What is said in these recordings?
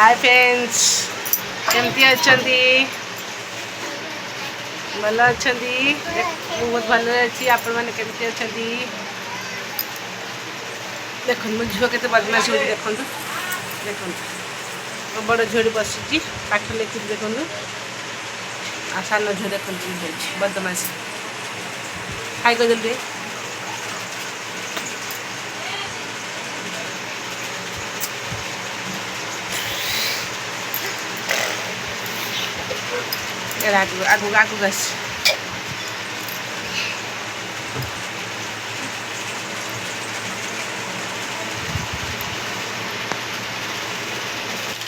hi friends केमती अच्छा भल अच्छा बहुत भल अच्छी आपण मैंने केमती अच्छा देख मो झील के बदमाश हो देखु देखो बड़ झील बसी पाठ लिखी देखु आ सान झील देख बदमाश खाई जल्दी आगू आगू आगू आस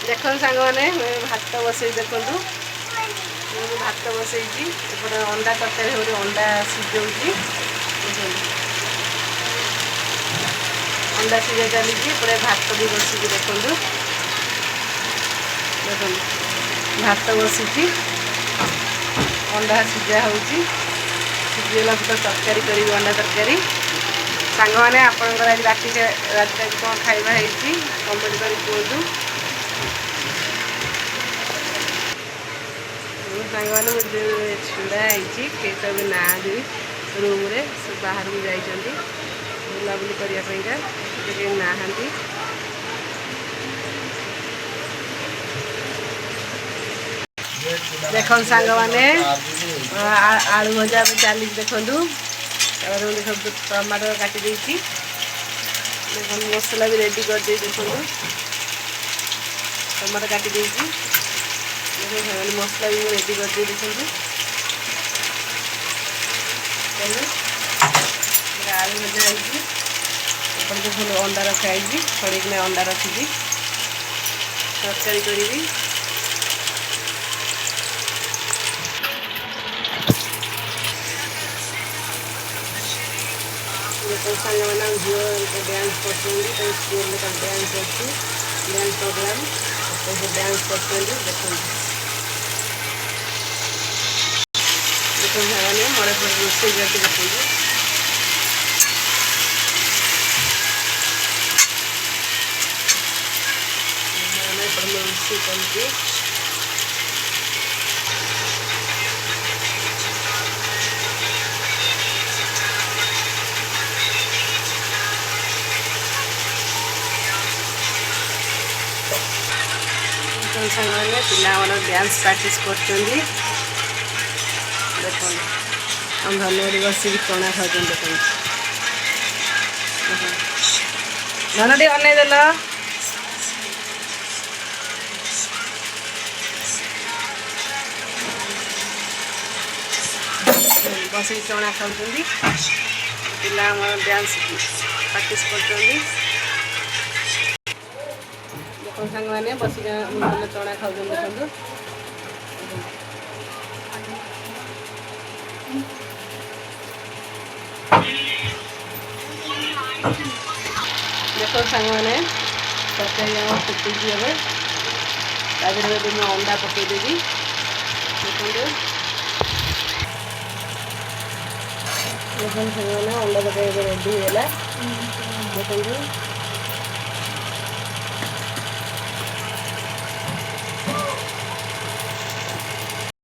देख सांग मैंने भात बसई देखु भात बसई अंडा तरकारी हो अंडा सिझाऊँगी अंडा सिझा चली भात भी बसिकी देखु देख भात बसी अंडा सिझा होजीगला तो तरकारी करी अंडा तरकारी सांग मैंने आपंकर आज रात कौन खाଇବା ହେଇଛି कमेंट कर कहतु सांग मैंने छुड़ा है सब ना रूम रे सब बाहर को जाइए बुलाबुली करने नहांती देख सांग मैंने आलू भजा चली देखु सब टमाटर काटी देख मसला भी रेडी कर दे देखु टमाटर काटी देख मसला भी रेडी कर दे देखु आलू भजा है अंडा रखाई छड़ी अंडा रखी तरकारी करी सांग मैंने झील डांस कर स्कूल में डांस अच्छी डांस प्रोग्राम डांस कर देखो मैंने मोड़े पर रोसे करके देखिए रोसे करके सामने पिला डांस प्रैक्टिस कर देखो हम धन बस चना खाऊ देख धन टे अन देल बस चना खाऊ पिला डांस प्रैक्टिस कर सांग मैंने बस चना खाऊ देखो देखो सांग मैंने तरकारी फुटी हे मुझे अंडा पकईदेवी देखो सांग मैंने अंडा पकड़ रेडी है देखो